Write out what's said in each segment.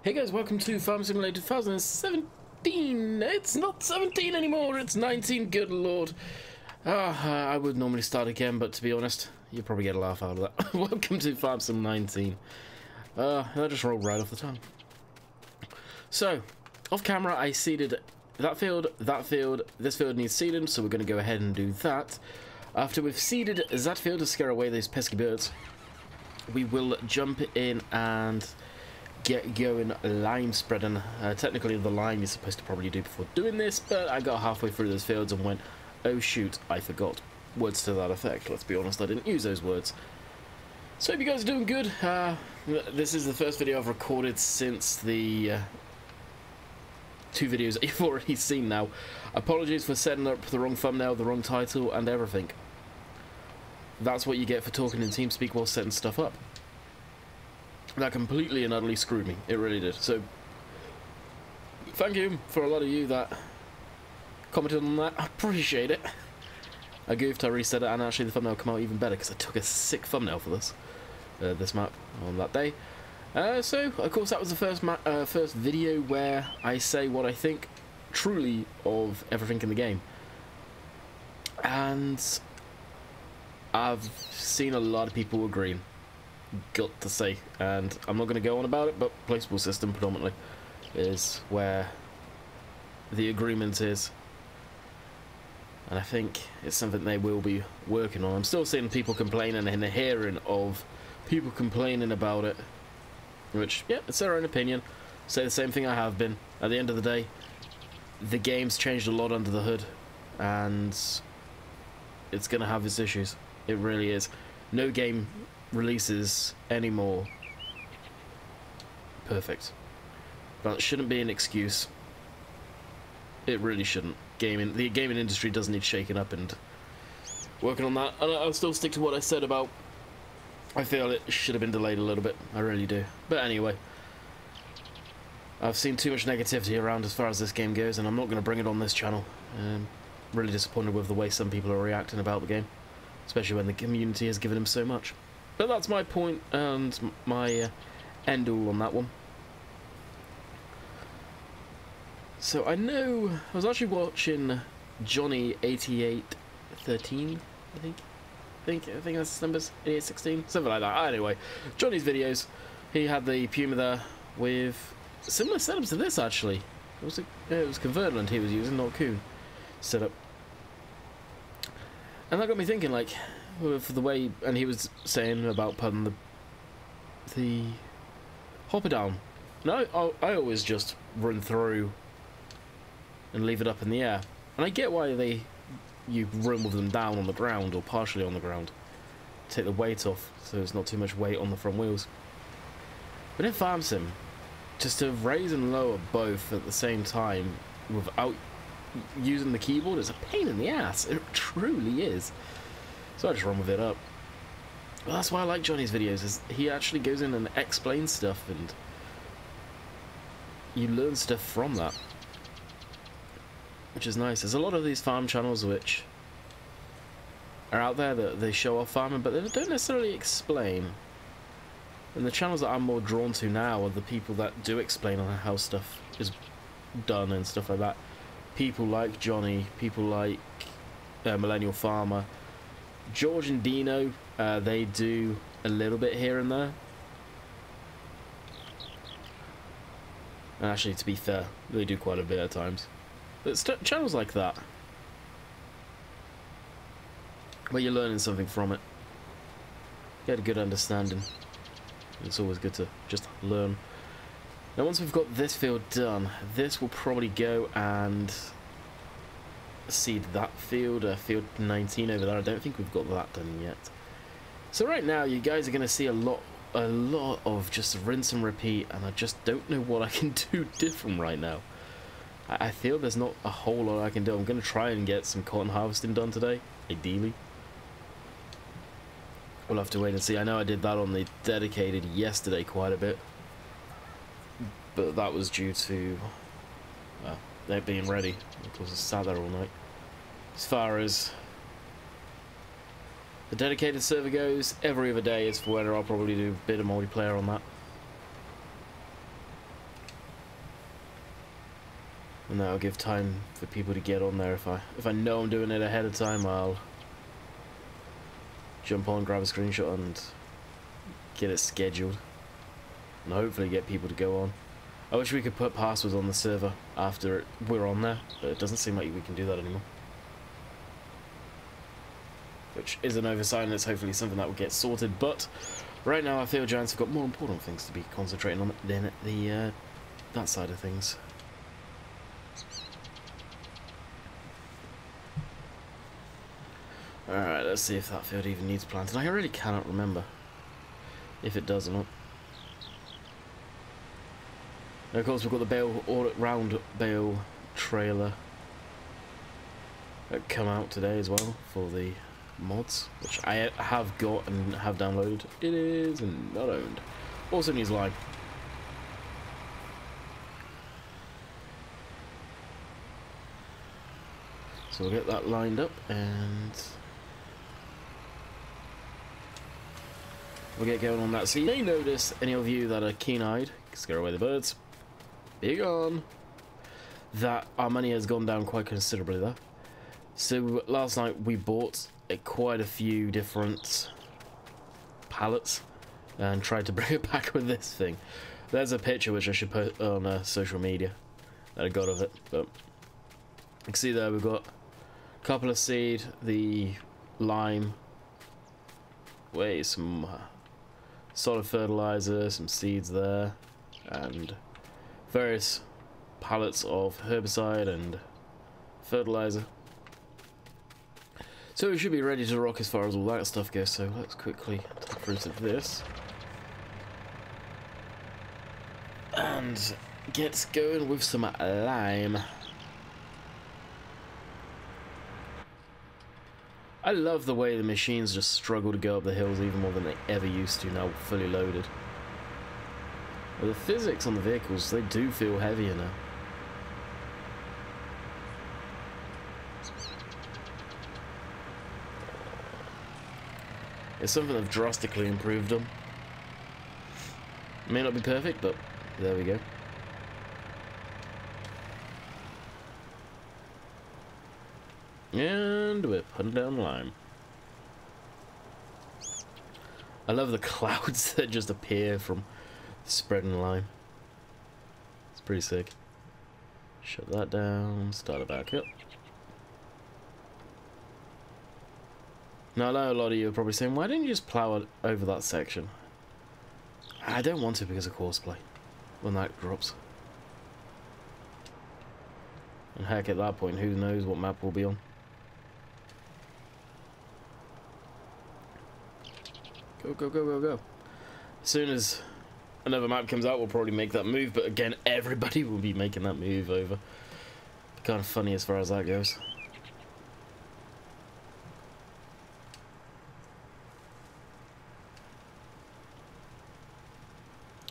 Hey guys, welcome to Farm Simulator 2017. It's not 17 anymore, it's 19, good lord. I would normally start again, but to be honest, you'll probably get a laugh out of that. Welcome to Farm Sim 19. That just rolled right off the tongue. So, off camera I seeded that field, this field needs seeding, so we're going to go ahead and do that. After we've seeded that field to scare away those pesky birds, we will jump in and get going lime spreading. Technically the lime you're supposed to probably do before doing this, but I got halfway through those fields and went, oh shoot, I forgot. Words to that effect. Let's be honest, I didn't use those words. So hope you guys are doing good. This is the first video I've recorded since the two videos that you've already seen now. Apologies for setting up the wrong thumbnail, the wrong title and everything. That's what you get for talking in TeamSpeak while setting stuff up. That completely and utterly screwed me. It really did. So, thank you for a lot of you that commented on that. I appreciate it. I goofed, I reset it, and actually the thumbnail came out even better because I took a sick thumbnail for this map on that day. So, of course, that was the first video where I say what I think truly of everything in the game. And I've seen a lot of people agreeing. Got to say, and I'm not going to go on about it, but placeable system predominantly is where the agreement is, and I think it's something they will be working on. I'm still seeing people complaining and hearing of people complaining about it, which, yeah, it's their own opinion. Say the same thing I have been. At the end of the day, the game's changed a lot under the hood, and it's going to have its issues. It really is. No game releases anymore perfect, but it shouldn't be an excuse. It really shouldn't. The gaming industry does need shaking up, and working on that. And I'll still stick to what I said about I feel it should have been delayed a little bit. I really do. But anyway, I've seen too much negativity around as far as this game goes, and I'm not going to bring it on this channel. I'm really disappointed with the way some people are reacting about the game, especially when the community has given him so much. But that's my point and my end all on that one. So I know I was actually watching Johnny 8813, I think that's his numbers, 8816, something like that. Anyway, Johnny's videos. He had the Puma there with similar setups to this actually. It was Convertland he was using, not Coon setup. And that got me thinking, like, for the way, and he was saying about putting the hopper down. No, I always just run through and leave it up in the air. And I get why you run with them down on the ground or partially on the ground. Take the weight off so there's not too much weight on the front wheels. But in Farm Sim, just to raise and lower both at the same time without using the keyboard is a pain in the ass. It truly is. So I just run with it up. Well, that's why I like Johnny's videos, is he actually goes in and explains stuff, and you learn stuff from that, which is nice. There's a lot of these farm channels which are out there that they show off farming, but they don't necessarily explain. And the channels that I'm more drawn to now are the people that do explain on how stuff is done and stuff like that. People like Johnny, people like Millennial Farmer, George and Dino, they do a little bit here and there. And actually, to be fair, they do quite a bit at times. But channels like that, where you're learning something from it, get a good understanding. It's always good to just learn. Now once we've got this field done, this will probably go and seed that field, field 19 over there. I don't think we've got that done yet. So right now you guys are going to see a lot of just rinse and repeat, and I just don't know what I can do different right now. I feel there's not a whole lot I can do. I'm going to try and get some cotton harvesting done today, ideally. We'll have to wait and see. I know I did that on the dedicated yesterday quite a bit, but that was due to it being ready. Of course, I sat there all night. As far as the dedicated server goes, every other day is for when I'll probably do a bit of multiplayer on that. And that'll give time for people to get on there. If I know I'm doing it ahead of time, I'll jump on, grab a screenshot, and get it scheduled. And hopefully get people to go on. I wish we could put passwords on the server after we're on there, but it doesn't seem like we can do that anymore. Which is an oversight, and it's hopefully something that will get sorted. But right now, I feel Giants have got more important things to be concentrating on than that side of things. Alright, let's see if that field even needs planting. I really cannot remember if it does or not. And of course, we've got the bale, all-round bale trailer that come out today as well for the mods, which I have got and have downloaded. It is not owned. Also needs lime. So we'll get that lined up and we'll get going on that. So you may notice, any of you that are keen-eyed, scare away the birds, be gone, that our money has gone down quite considerably there. So last night we bought quite a few different pallets and tried to bring it back with this thing. There's a picture which I should put on social media that I got of it, but you can see there we've got a couple of seed, the lime, some solid fertilizer, some seeds there, and various pallets of herbicide and fertilizer. So we should be ready to rock as far as all that stuff goes. So let's quickly take fruit of this and get going with some lime. I love the way the machines just struggle to go up the hills even more than they ever used to now fully loaded. Well, the physics on the vehicles, they do feel heavier now. It's something I've drastically improved on. May not be perfect, but there we go. And we're putting down lime. I love the clouds that just appear from spreading lime. It's pretty sick. Shut that down, start it back up. Now I know a lot of you are probably saying, why didn't you just plow it over that section? I don't want to because of courseplay when that drops. And heck, at that point, who knows what map we'll be on. Go, go, go, go, go. As soon as another map comes out, we'll probably make that move, but again, everybody will be making that move over. Kind of funny as far as that goes.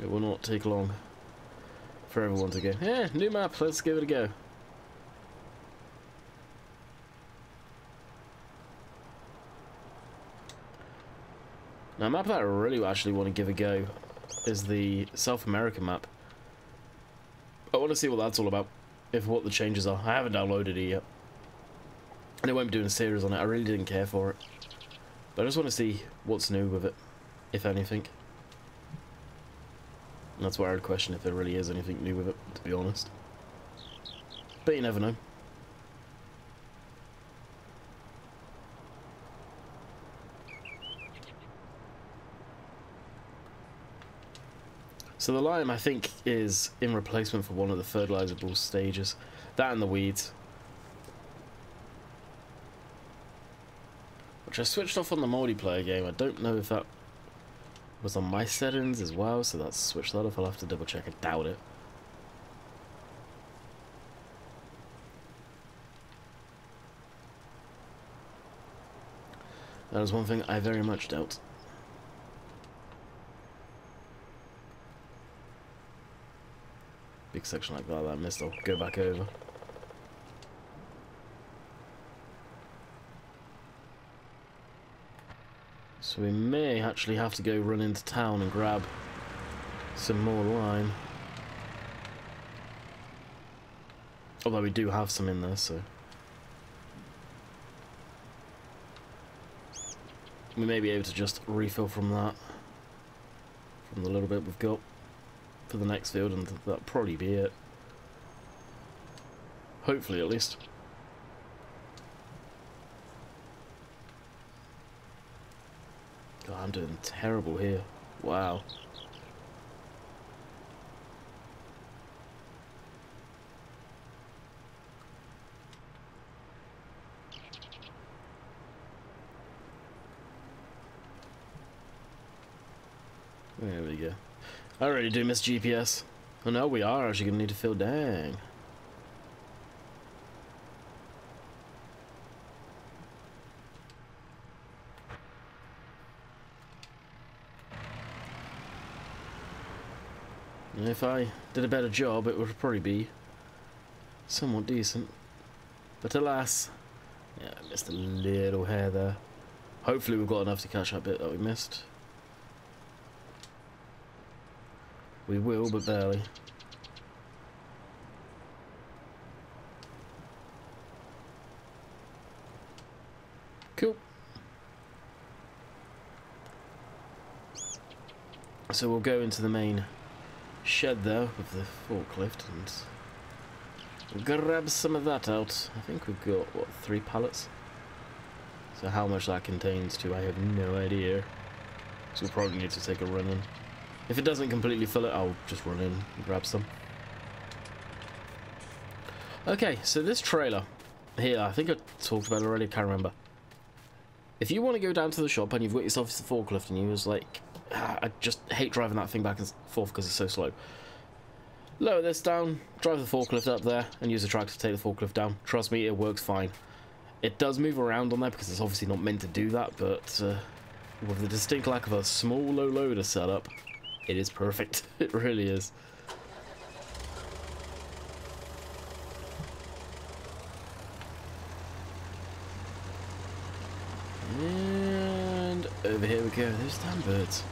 It will not take long for everyone to go, yeah, new map, let's give it a go. Now, a map that I really actually want to give a go is the South American map. I want to see what that's all about, if what the changes are. I haven't downloaded it yet, and I won't be doing a series on it. I really didn't care for it, but I just want to see what's new with it, if anything. And that's why I would question if there really is anything new with it, to be honest. But you never know. So the lime, I think, is in replacement for one of the fertilizable stages. That and the weeds. Which I switched off on the multiplayer game. I don't know if that was on my settings as well, so that's switched that off. I'll have to double check. I doubt it. That is one thing I very much doubt. Big section like that I missed, I'll go back over. So we may actually have to go run into town and grab some more lime. Although we do have some in there, so we may be able to just refill from that, from the little bit we've got for the next field, and that'll probably be it. Hopefully, at least. God, I'm doing terrible here. Wow. There we go. I already do miss GPS. Oh no, we are actually going to need to fill. Dang. If I did a better job, it would probably be somewhat decent. But alas, yeah, I missed a little hair there. Hopefully we've got enough to catch that bit that we missed. We will, but barely. Cool. So we'll go into the main shed there with the forklift and grab some of that out. I think we've got, what, 3 pallets? So how much that contains to, I have no idea. So we'll probably need to take a run in. If it doesn't completely fill it, I'll just run in and grab some. Okay, so this trailer here, I think I talked about it already, I can't remember. If you want to go down to the shop and you've got yourself a forklift and you was like, I just hate driving that thing back and forth because it's so slow. Lower this down, drive the forklift up there, and use the tractor to take the forklift down. Trust me, it works fine. It does move around on there because it's obviously not meant to do that, but with the distinct lack of a small low loader setup, it is perfect. It really is. And over here we go. There's damn birds.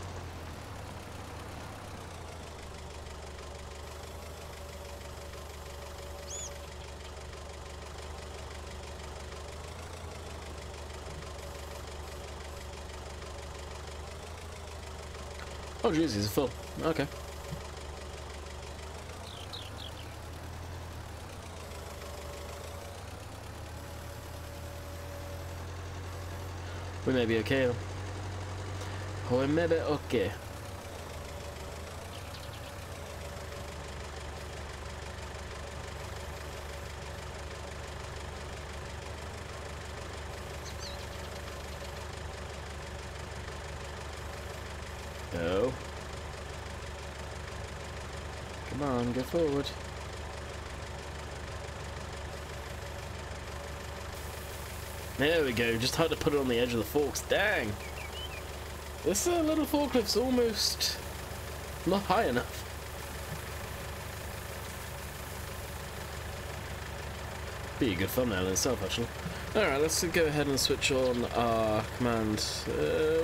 Oh jeez, he's full. Okay. We may be okay though. We may be okay. No. Come on, go forward. There we go, just had to put it on the edge of the forks. Dang! This little forklift's almost not high enough. Be a good thumbnail in itself, actually. Alright, let's go ahead and switch on our command.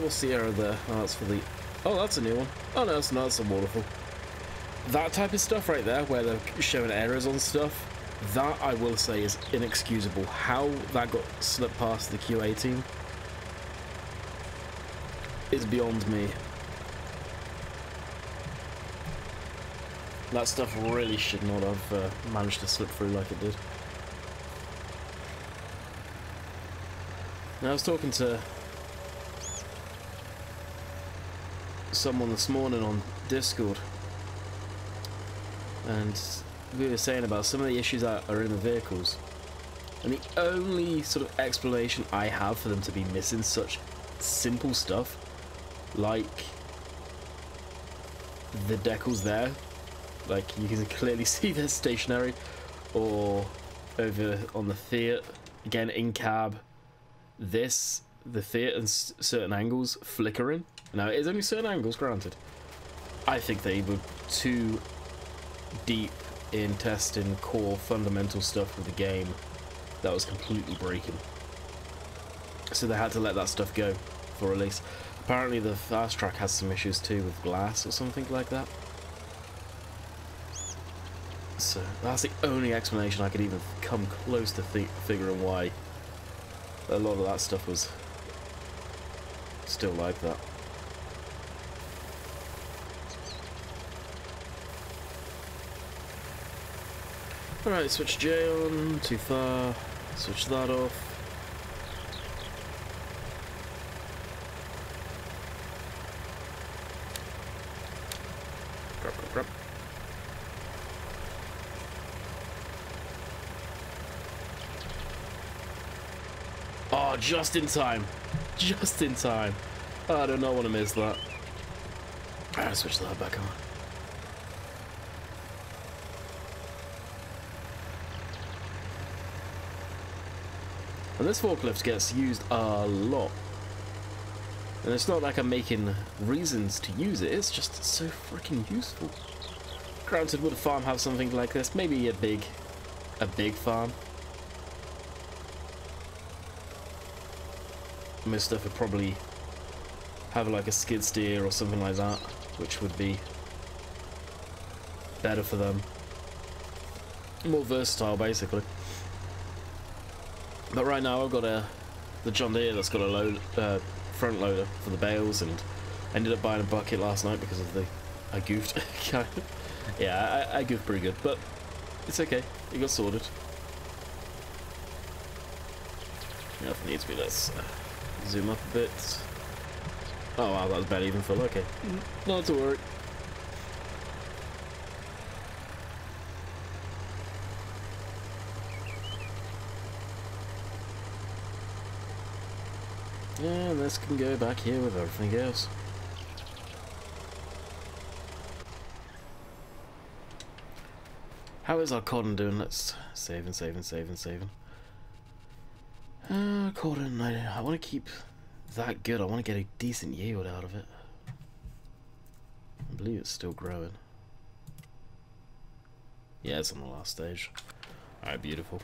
What's the error there? Oh, that's for the... Oh, that's a new one. Oh no, it's not, it's a waterfall. That type of stuff right there, where they're showing errors on stuff, that I will say is inexcusable. How that got slipped past the QA team is beyond me. That stuff really should not have managed to slip through like it did. Now, I was talking to someone this morning on Discord, and we were saying about some of the issues that are in the vehicles, and the only sort of explanation I have for them to be missing such simple stuff like the decals there, like you can clearly see they're stationary, or over on the Fiat, again in cab, the Fiat and certain angles flickering. Now it is only certain angles, granted. I think they were too deep in testing core fundamental stuff with the game that was completely breaking, so they had to let that stuff go for release. Apparently the fast track has some issues too with glass or something like that. So that's the only explanation I could even come close to figuring why a lot of that stuff was still like that. Alright, switch J on, too far, switch that off. Grab, grab, grab. Oh, just in time. Just in time. Oh, I do not want to miss that. Alright, switch that back on. And this forklift gets used a lot. And it's not like I'm making reasons to use it, it's just so freaking useful. Granted, would a farm have something like this? Maybe a big farm. Most stuff would probably have like a skid steer or something like that, which would be better for them. More versatile, basically. But right now I've got the John Deere that's got a front loader for the bales, and ended up buying a bucket last night because of I goofed. Yeah, I goofed pretty good, but it's okay. It got sorted. Now if it needs to be, let's zoom up a bit. Oh wow, that was barely even full. Okay, not to worry. Yeah, and this can go back here with everything else. How is our cotton doing? Let's save and save and save and save. Cotton, I want to keep that good. I want to get a decent yield out of it. I believe it's still growing. Yeah, it's on the last stage. Alright, beautiful.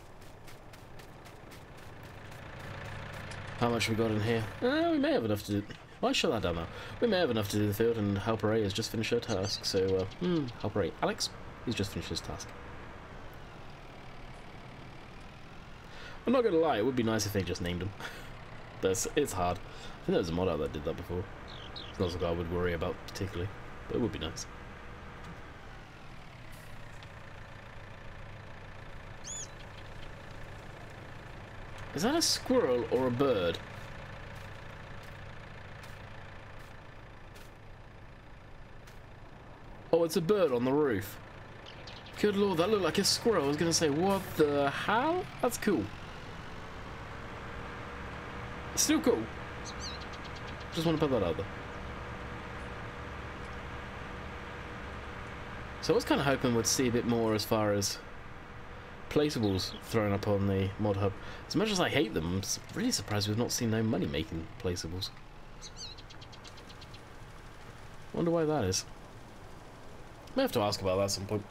How much we got in here? We may have enough to do... Why shut that down now? We may have enough to do the field, and Helper A has just finished her task, so, Helper A, Alex, he's just finished his task. I'm not gonna lie, it would be nice if they just named him. But it's hard. I think there was a mod out that did that before. It's not something I would worry about particularly, but it would be nice. Is that a squirrel or a bird? Oh, it's a bird on the roof. Good lord, that looked like a squirrel. I was going to say, what the hell? That's cool. Still cool. Just want to put that out there. So I was kind of hoping we'd see a bit more as far as placeables thrown up on the mod hub. As much as I hate them, I'm really surprised we've not seen no money making placeables. Wonder why that is. May have to ask about that at some point.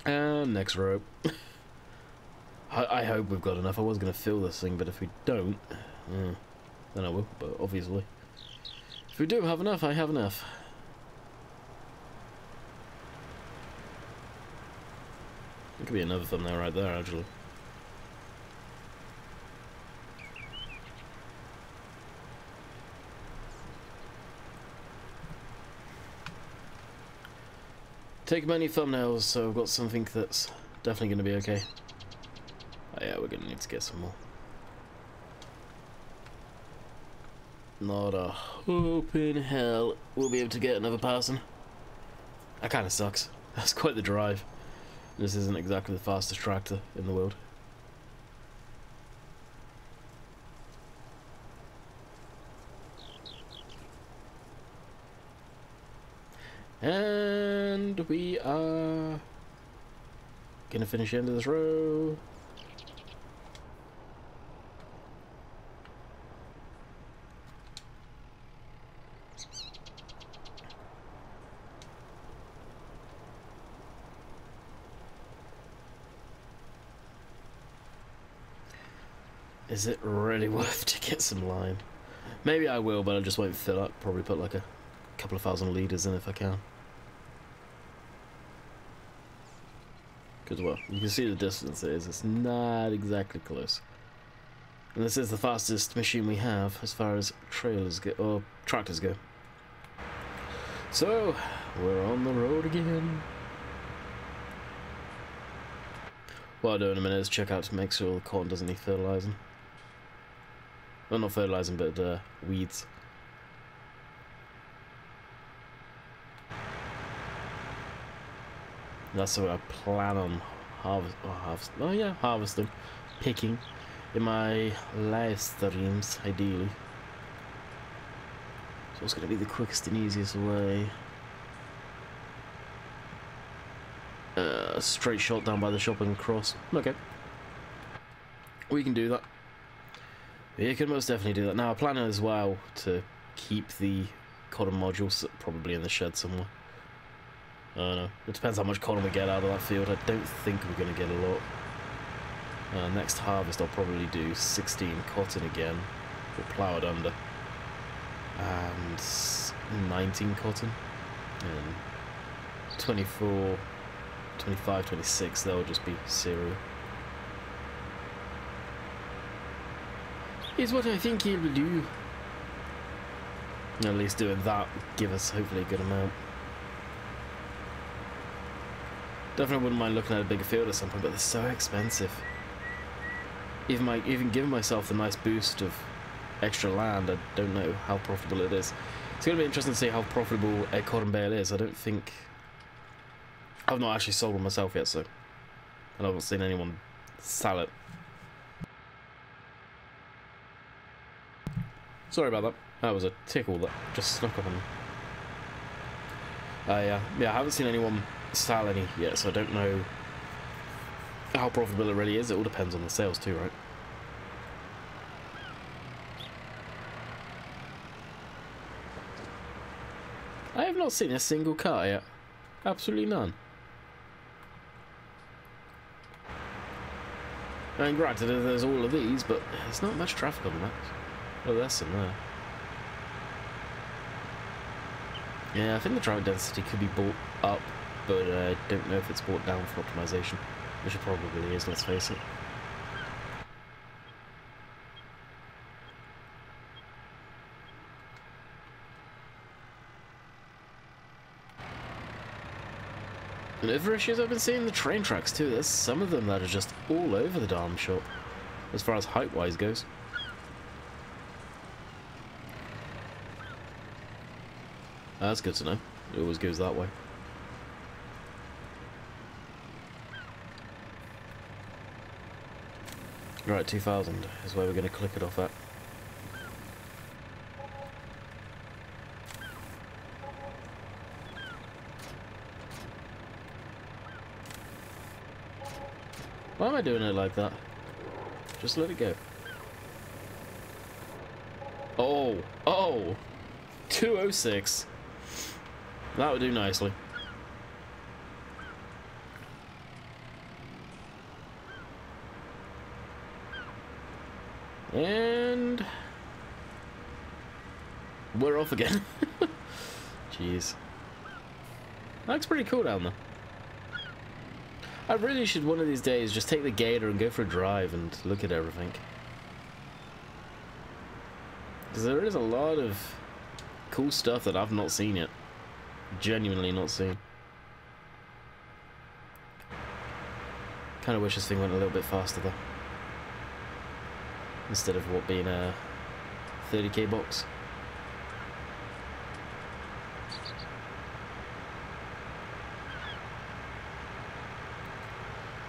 And next rope. I hope we've got enough. I was going to fill this thing, but if we don't, then I will, but obviously. If we do have enough, I have enough. There could be another thumbnail right there, actually. Take many thumbnails, so I've got something that's definitely going to be okay. Oh yeah, we're going to need to get some more. Not a hope in hell we'll be able to get another person. That kind of sucks. That's quite the drive. This isn't exactly the fastest tractor in the world. And we are gonna finish the end of this row. Is it really worth to get some lime? Maybe I will, but I just won't fill up. Probably put like a couple of thousand litres in if I can. Because, well, you can see the distance it is. It's not exactly close. And this is the fastest machine we have as far as trailers go, or tractors go. So, we're on the road again. What I'll do in a minute is check out to make sure the corn doesn't need fertilising. Well, not fertilising, but weeds. That's what I plan on harvesting, picking in my live streams, ideally. So what's going to be the quickest and easiest way? Straight shot down by the shop and cross. Okay. We can do that. You can most definitely do that. Now I plan as well to keep the cotton modules probably in the shed somewhere. I don't know. It depends how much cotton we get out of that field. I don't think we're going to get a lot. Next harvest I'll probably do 16 cotton again. We'll plough it under. And 19 cotton. And 24, 25, 26 they'll just be cereal. Is what I think he will do. At least doing that would give us hopefully a good amount. Definitely wouldn't mind looking at a bigger field at some point, but they're so expensive. Even giving myself the nice boost of extra land, I don't know how profitable it is. It's going to be interesting to see how profitable a cotton bale is. I don't think... I've not actually sold one myself yet, so... I haven't seen anyone sell it. Sorry about that. That was a tickle that just snuck up on me. Yeah, I haven't seen anyone sell any yet, so I don't know how profitable it really is. It all depends on the sales too, right? I have not seen a single car yet. Absolutely none. I mean, granted, there's all of these, but there's not much traffic on that. Oh, there's some there. Yeah, I think the traffic density could be brought up, but I don't know if it's brought down for optimization, which it probably is, let's face it. And other issues I've been seeing the train tracks too. There's some of them that are just all over the darn shop, as far as height-wise goes. That's good to know. It always goes that way. Right, 2000 is where we're going to click it off at. Why am I doing it like that? Just let it go. Oh! Oh! 206. That would do nicely. And we're off again. Jeez. That looks pretty cool down there. I really should one of these days just take the gator and go for a drive and look at everything. Because there is a lot of cool stuff that I've not seen yet. Genuinely not seen. Kind of wish this thing went a little bit faster though. Instead of what being a 30k box.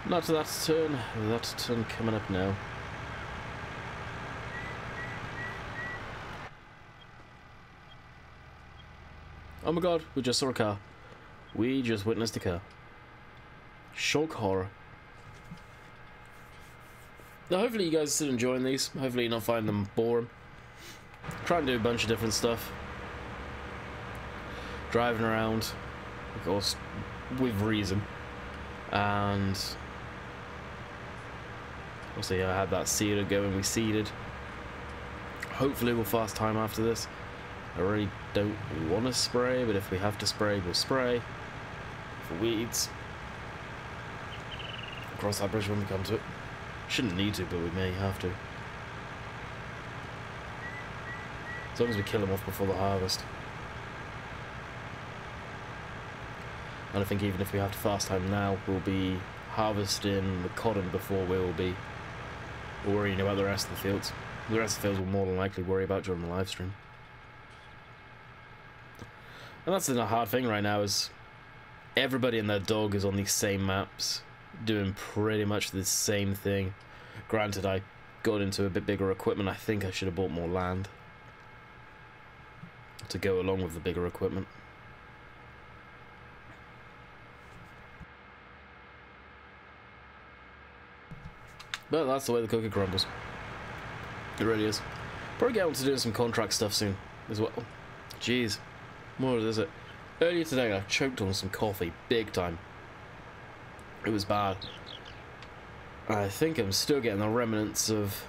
Not that turn. That turn coming up now. Oh my god, we just saw a car. We just witnessed a car. Shock horror. Now hopefully you guys are still enjoying these. Hopefully you don't find them boring. Try and do a bunch of different stuff. Driving around, of course, with reason. And Obviously, I had that seeder going, we seeded. Hopefully we'll fast time after this. I really don't want to spray, but if we have to spray, we'll spray. For weeds. Cross that bridge when we come to it. Shouldn't need to, but we may have to. As long as we kill them off before the harvest. And I think even if we have to fast time now, we'll be harvesting the cotton before we will be worrying about the rest of the fields. The rest of the fields we'll more than likely worry about during the live stream. And that's the hard thing right now, is everybody and their dog is on these same maps, doing pretty much the same thing. Granted, I got into a bit bigger equipment. I think I should have bought more land to go along with the bigger equipment. But that's the way the cookie crumbles. It really is. Probably get on to doing some contract stuff soon as well. Jeez. What is it? Earlier today I choked on some coffee, big time. It was bad. I think I'm still getting the remnants of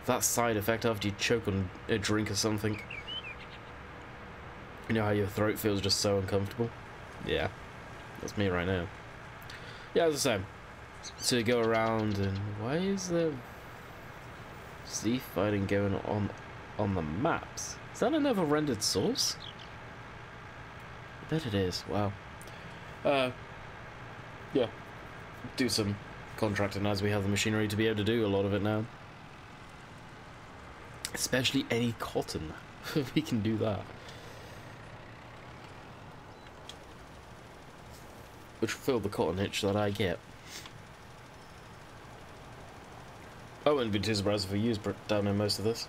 that side effect after you choke on a drink or something. You know how your throat feels just so uncomfortable? Yeah. That's me right now. Yeah, as I say. So you go around and why is there Z fighting going on the maps? Is that another rendered source? I bet it is. Wow. Yeah. Do some contracting as we have the machinery to be able to do a lot of it now. Especially any cotton. We can do that. Which will fill the cotton itch that I get. I wouldn't be too surprised if we used down in most of this.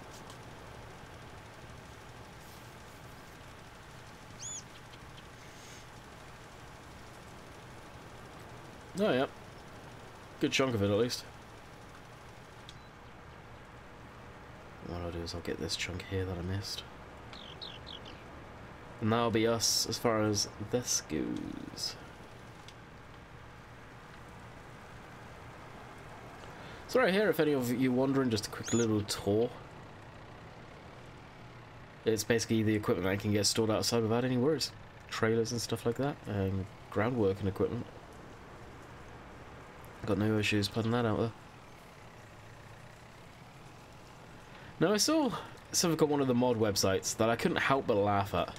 Oh, yeah. Good chunk of it, at least. What I'll do is I'll get this chunk here that I missed. And that'll be us as far as this goes. So right here, if any of you wondering, just a quick little tour. It's basically the equipment that can get stored outside without any worries. Trailers and stuff like that, and groundwork and equipment. Got no issues putting that out there. Now I saw something on one of the mod websites that I couldn't help but laugh at.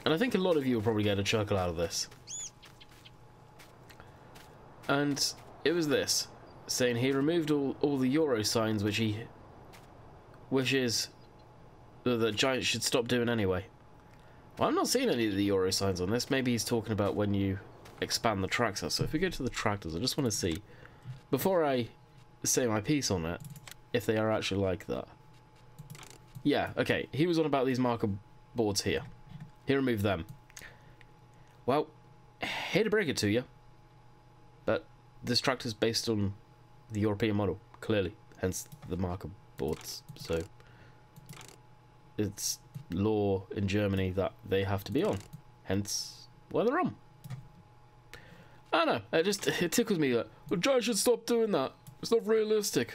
And I think a lot of you will probably get a chuckle out of this. And it was this. Saying he removed all the Euro signs which he wishes that Giants should stop doing anyway. Well, I'm not seeing any of the Euro signs on this. Maybe he's talking about when you expand the tracks out. So if we go to the tractors, I just want to see, before I say my piece on it, if they are actually like that. Yeah, okay. He was on about these marker boards here. He removed them. Well, hate to break it to you, but this tractor's based on the European model, clearly, hence the marker boards. So it's law in Germany that they have to be on, hence why they're on. I don't know, it tickles me that, well, Giants should stop doing that, it's not realistic.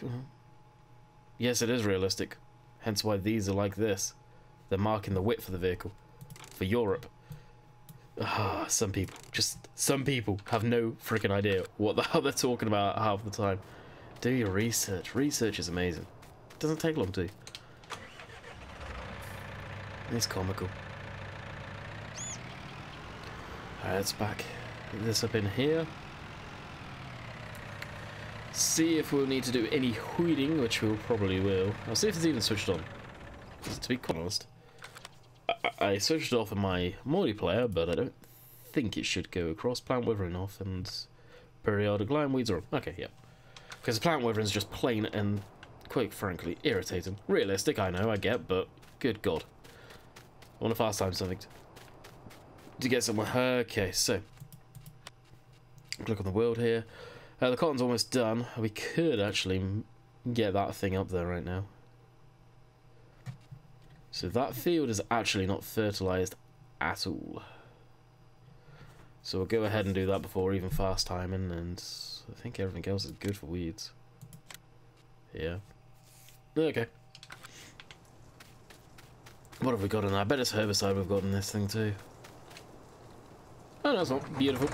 Yes, it is realistic, hence why these are like this. They're marking the width of the vehicle for Europe. Some people have no freaking idea what the hell they're talking about half the time. Do your research. Research is amazing. It doesn't take long to. It's comical. Alright, let's back this up in here. See if we'll need to do any weeding, which we probably will. I'll see if it's even switched on. To be quite honest, I switched it off in my multiplayer, but I don't think it should go across. Plant withering off and periodic line weeds are on. Okay, yeah. Because plant withering is just plain and, quite frankly, irritating. Realistic, I know, I get, but good God. I want to fast time something to get somewhere. Okay, so click on the world here. The cotton's almost done. We could actually get that thing up there right now. So that field is actually not fertilized at all. So we'll go ahead and do that before even fast timing, and I think everything else is good for weeds. Yeah. Okay. What have we got in there? I bet it's herbicide we've got in this thing too. Oh no, it's not. Beautiful.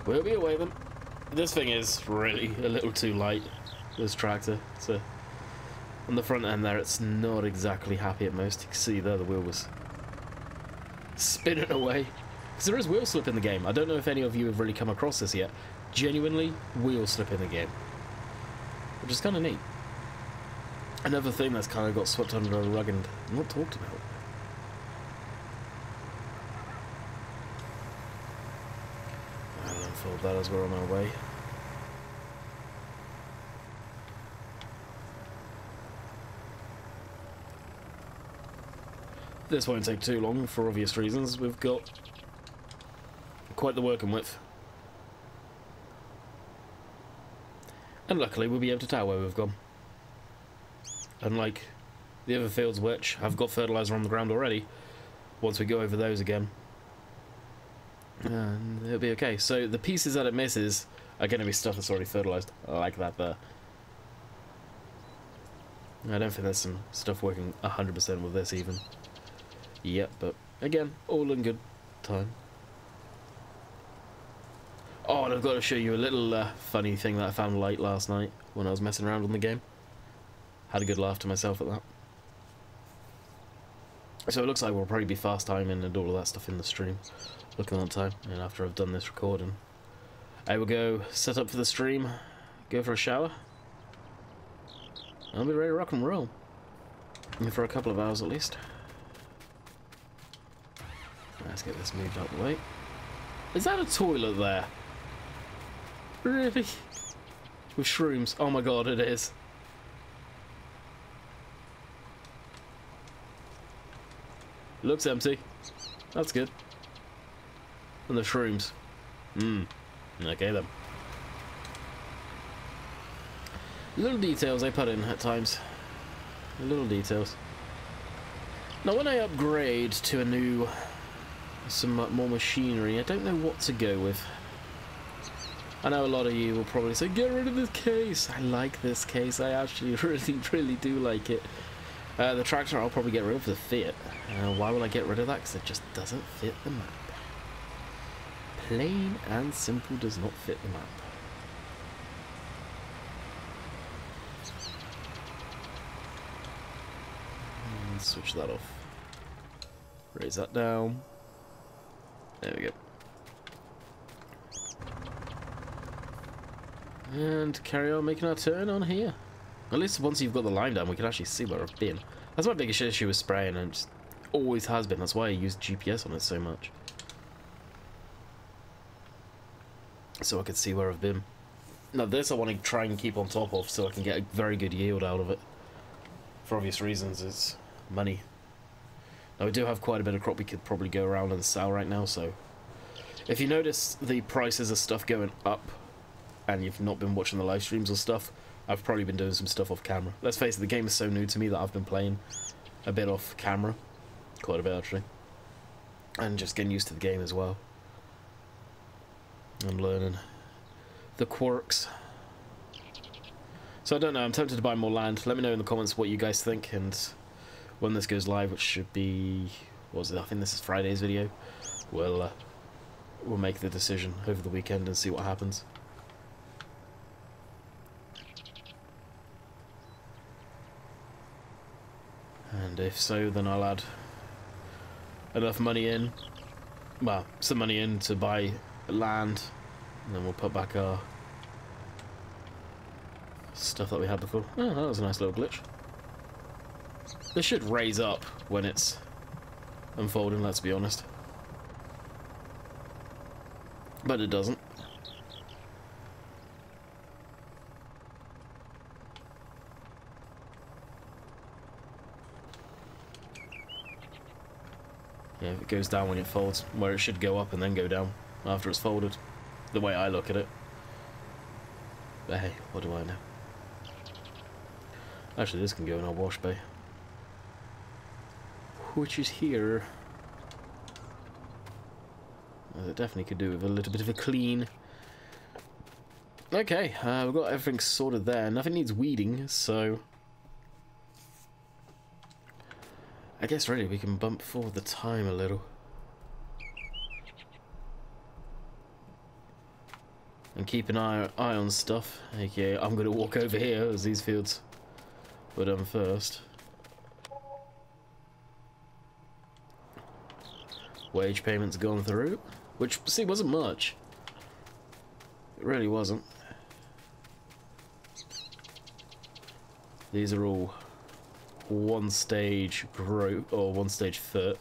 We'll be away then. This thing is really a little too light, this tractor. So on the front end there, it's not exactly happy at most. You can see there the wheel was spinning away. Because there is wheel slip in the game. I don't know if any of you have really come across this yet. Genuinely, wheel slip in the game. Which is kind of neat. Another thing that's kind of got swept under a rug and not talked about. I'll unfold that as we're on our way. This won't take too long for obvious reasons. We've got quite the working width. And luckily we'll be able to tell where we've gone. Unlike the other fields which have got fertiliser on the ground already, once we go over those again, and it'll be okay. So the pieces that it misses are going to be stuff that's already fertilised, like that there. I don't think there's some stuff working 100% with this even. Yep, but again, all in good time. Oh, and I've got to show you a little funny thing that I found late last night when I was messing around on the game. Had a good laugh to myself at that. So it looks like we'll probably be fast timing and all of that stuff in the stream. Looking on time, and after I've done this recording, I will go set up for the stream, go for a shower. I'll be ready to rock and roll. For a couple of hours at least. Let's get this moved out of the way. Is that a toilet there? Really? With shrooms? Oh my god, it is. Looks empty. That's good. And the shrooms. Okay then. Little details I put in at times. Little details. Now when I upgrade to a new... some more machinery, I don't know what to go with. I know a lot of you will probably say, get rid of this case. I like this case. I actually really do like it. The tractor I'll probably get rid of the Fiat. Why will I get rid of that? Because it just doesn't fit the map. Plain and simple does not fit the map. And switch that off. Raise that down. There we go. And carry on making our turn on here. At least once you've got the line down, we can actually see where I've been. That's my biggest issue with spraying, and it just always has been. That's why I use GPS on it so much. So I can see where I've been. Now this I want to try and keep on top of so I can get a very good yield out of it. For obvious reasons, it's money. Now we do have quite a bit of crop we could probably go around and sell right now, so... if you notice the prices of stuff going up, and you've not been watching the live streams or stuff, I've probably been doing some stuff off camera. Let's face it, the game is so new to me that I've been playing a bit off camera. Quite a bit, actually. And just getting used to the game as well. I'm learning the quirks. So I don't know, I'm tempted to buy more land. Let me know in the comments what you guys think, and when this goes live, which should be... what was it? I think this is Friday's video. We'll make the decision over the weekend and see what happens. And if so, then I'll add enough money in, well, some money in to buy land, and then we'll put back our stuff that we had before. Oh, that was a nice little glitch. This should raise up when it's unfolding, let's be honest. But it doesn't. Yeah, it goes down when it folds, where it should go up and then go down after it's folded. The way I look at it. But hey, what do I know? Actually, this can go in our wash bay. Which is here. It definitely could do with a little bit of a clean. Okay, we've got everything sorted there. Nothing needs weeding, so I guess really we can bump forward the time a little. And keep an eye on stuff. Okay, I'm going to walk over here as these fields were done first. Wage payments gone through, which, see, wasn't much. It really wasn't. These are all one stage growth, or one stage foot.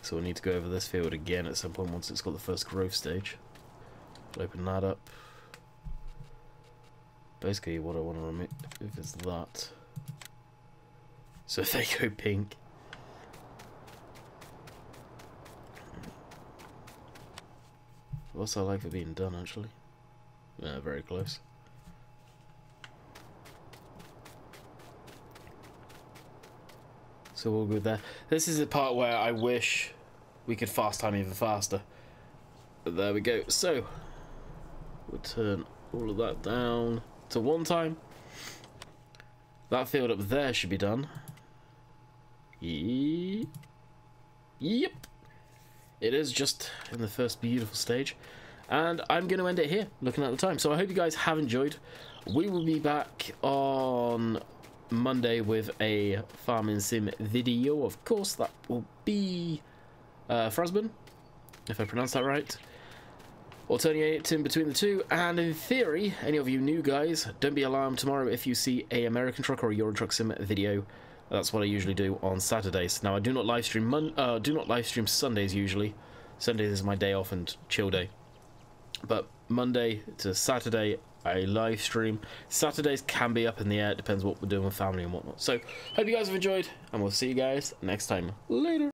So we'll need to go over this field again at some point once it's got the first growth stage. Open that up. Basically what I want to remove is that. So if they go pink. What's that like for being done actually? Yeah, very close. So all good there. This is the part where I wish we could fast time even faster. But there we go. So we'll turn all of that down to 1 time. That field up there should be done. Yep. It is just in the first beautiful stage. And I'm going to end it here, looking at the time. So I hope you guys have enjoyed. We will be back on Monday with a farming sim video. Of course, that will be Frasburn, if I pronounced that right. Alternating between the two, and in theory, any of you new guys, don't be alarmed tomorrow if you see a American Truck or a Euro Truck Sim video. That's what I usually do on Saturdays. Now I do not live stream Sundays usually. Sundays is my day off and chill day. But Monday to Saturday I live stream. Saturdays can be up in the air. It depends what we're doing with family and whatnot. So hope you guys have enjoyed, and we'll see you guys next time. Later.